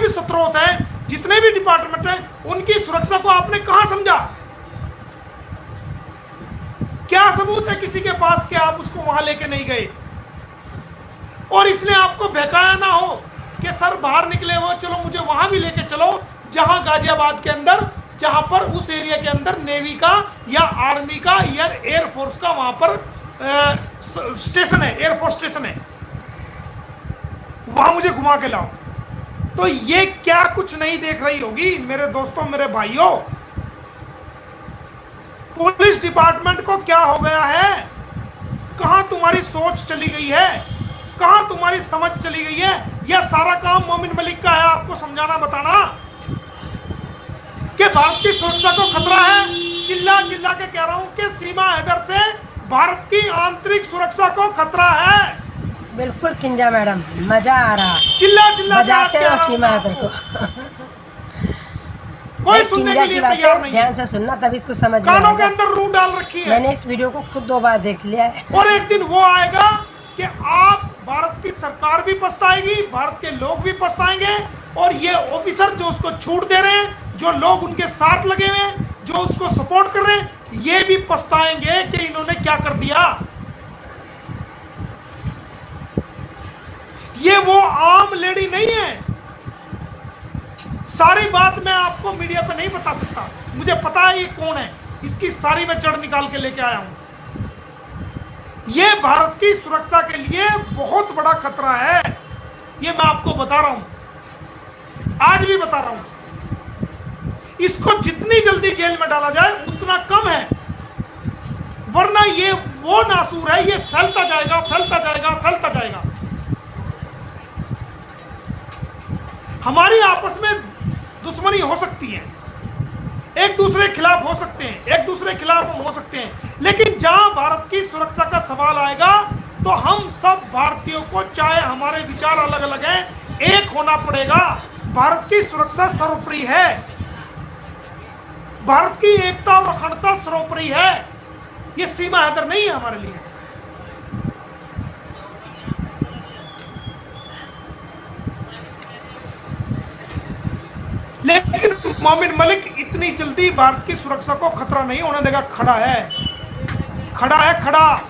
भी स्रोत हैं, जितने भी डिपार्टमेंट हैं, उनकी सुरक्षा को आपने कहां समझा? क्या सबूत है किसी के पास कि आप उसको वहां लेके नहीं गए? और इसलिए आपको बहकाया ना हो कि सर बाहर निकले हो, चलो मुझे वहां भी लेके चलो, जहां गाजियाबाद के अंदर, जहां पर उस एरिया के अंदर नेवी का या आर्मी का या एयरफोर्स का वहां पर स्टेशन है, एयरफोर्स स्टेशन है, वहां मुझे घुमा के लाओ। तो ये क्या कुछ नहीं देख रही होगी मेरे दोस्तों, मेरे भाइयों? पुलिस डिपार्टमेंट को क्या हो गया है? कहां तुम्हारी सोच चली गई है? कहां तुम्हारी समझ चली गई है? यह सारा काम मोमिन मलिक का है, आपको समझाना बताना कि भारत की सुरक्षा को खतरा है। चिल्ला चिल्ला के कह रहा हूं कि सीमा हैदर से भारत की आंतरिक सुरक्षा को खतरा है। बिल्कुल किंजा मैडम, मजा आ रहा, चिल्ला चिल्ला बजाते हो सीमा हैदर को। कोई सुनने के लिए तैयार नहीं। ध्यान से सुनना तभी कुछ समझ में कानों के अंदर रूह डाल रखी है। मैंने इस वीडियो को खुद 2 बार देख लिया है। और एक दिन वो आएगा कि आप, भारत की सरकार भी पछताएगी, भारत के लोग भी पछताएंगे, और ये ऑफिसर जो उसको छूट दे रहे हैं, जो लोग उनके साथ लगे हुए हैं, जो उसको सपोर्ट कर रहे हैं, ये भी पछताएंगे कि इन्होंने क्या कर दिया। ये वो आम लेडी नहीं है। सारी बात मैं आपको मीडिया पे नहीं बता सकता, मुझे पता है ये कौन है, इसकी सारी मैं जड़ निकाल के लेके आया हूं। ये भारत की सुरक्षा के लिए बहुत बड़ा खतरा है, ये मैं आपको बता रहा हूं, आज भी बता रहा हूं। इसको जितनी जल्दी जेल में डाला जाए उतना कम है, वरना ये वो नासूर है, ये फैलता जाएगा, फैलता जाएगा, फैलता जाएगा। हमारी आपस में दुश्मनी हो सकती है, एक दूसरे के खिलाफ हो सकते हैं, एक दूसरे के खिलाफ हम हो सकते हैं, लेकिन जहां भारत की सुरक्षा का सवाल आएगा तो हम सब भारतीयों को, चाहे हमारे विचार अलग अलग हैं, एक होना पड़ेगा। भारत की सुरक्षा सर्वोपरि है, भारत की एकता और अखंडता सर्वोपरि है। ये सीमा हैदर नहीं है हमारे लिए। लेकिन मोमिन मलिक इतनी जल्दी भारत की सुरक्षा को खतरा नहीं होने देगा। खड़ा है, खड़ा है, खड़ा।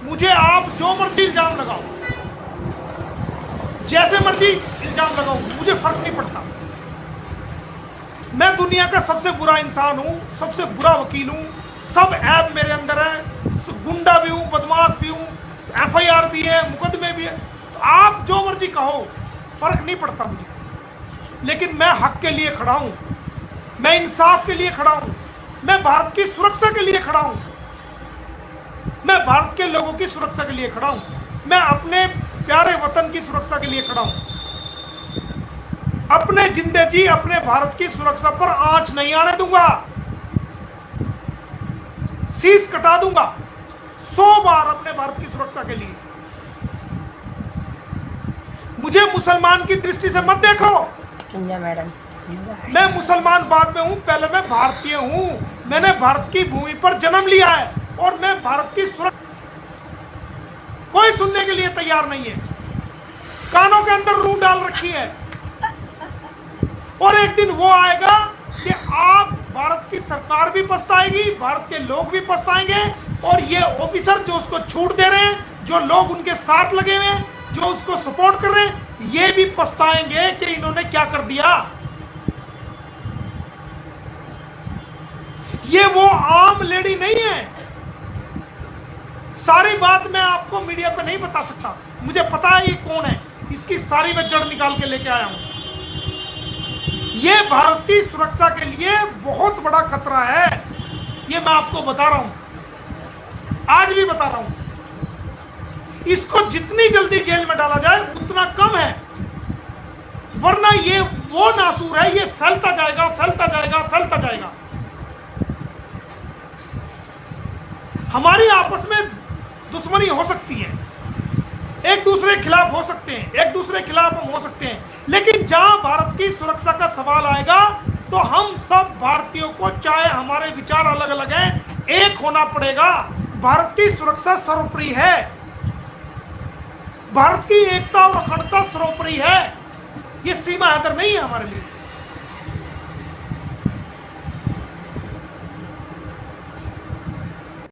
मुझे आप जो मर्जी इल्जाम लगाओ, जैसे मर्जी इल्जाम लगाओ, मुझे फर्क नहीं पड़ता। मैं दुनिया का सबसे बुरा इंसान हूं, सबसे बुरा वकील हूं, सब ऐप मेरे अंदर है, गुंडा भी हूं, बदमाश भी हूं, FIR भी है, मुकदमे भी है। तो आप जो मर्जी कहो, फर्क नहीं पड़ता मुझे, लेकिन मैं हक के लिए खड़ा हूं, मैं इंसाफ के लिए खड़ा हूं, मैं भारत की सुरक्षा के लिए खड़ा हूं, मैं भारत के लोगों की सुरक्षा के लिए खड़ा हूं, मैं अपने प्यारे वतन की सुरक्षा के लिए खड़ा हूं। अपने जिंदे जी अपने भारत की सुरक्षा पर आंच नहीं आने दूंगा, शीश कटा दूंगा 100 बार अपने भारत की सुरक्षा के लिए। मुझे मुसलमान की दृष्टि से मत देखो, मैडम मैं मुसलमान बाद में हूं, पहले मैं भारतीय हूं। मैंने भारत की भूमि पर जन्म लिया है और मैं भारत की सुरक्षा, कोई सुनने के लिए तैयार नहीं है। कानों के अंदर रूह डाल रखी है। और एक दिन वो आएगा कि आप, भारत की सरकार भी पछताएगी, भारत के लोग भी पछताएंगे, और ये ऑफिसर जो उसको छूट दे रहे हैं, जो लोग उनके साथ लगे हुए हैं, जो उसको सपोर्ट कर रहे हैं, ये भी पछताएंगे कि इन्होंने क्या कर दिया। ये वो आम लेडी नहीं है। सारी बात मैं आपको मीडिया पे नहीं बता सकता, मुझे पता है ये कौन है, इसकी सारी मैं जड़ निकाल के लेके आया हूं। ये भारत की सुरक्षा के लिए बहुत बड़ा खतरा है, ये मैं आपको बता रहा हूं, आज भी बता रहा हूं। इसको जितनी जल्दी जेल में डाला जाए उतना कम है, वरना ये वो नासूर है, ये फैलता जाएगा, फैलता जाएगा, फैलता जाएगा। हमारी आपस में दुश्मनी हो सकती है, एक दूसरे के खिलाफ हो सकते हैं, एक दूसरे के खिलाफ हम हो सकते हैं, लेकिन जहां भारत की सुरक्षा का सवाल आएगा तो हम सब भारतीयों को, चाहे हमारे विचार अलग अलग हैं, एक होना पड़ेगा। भारत की सुरक्षा सर्वोपरि है, भारत की एकता और अखंडता सर्वोपरि है। ये सीमा हैदर नहीं है हमारे लिए।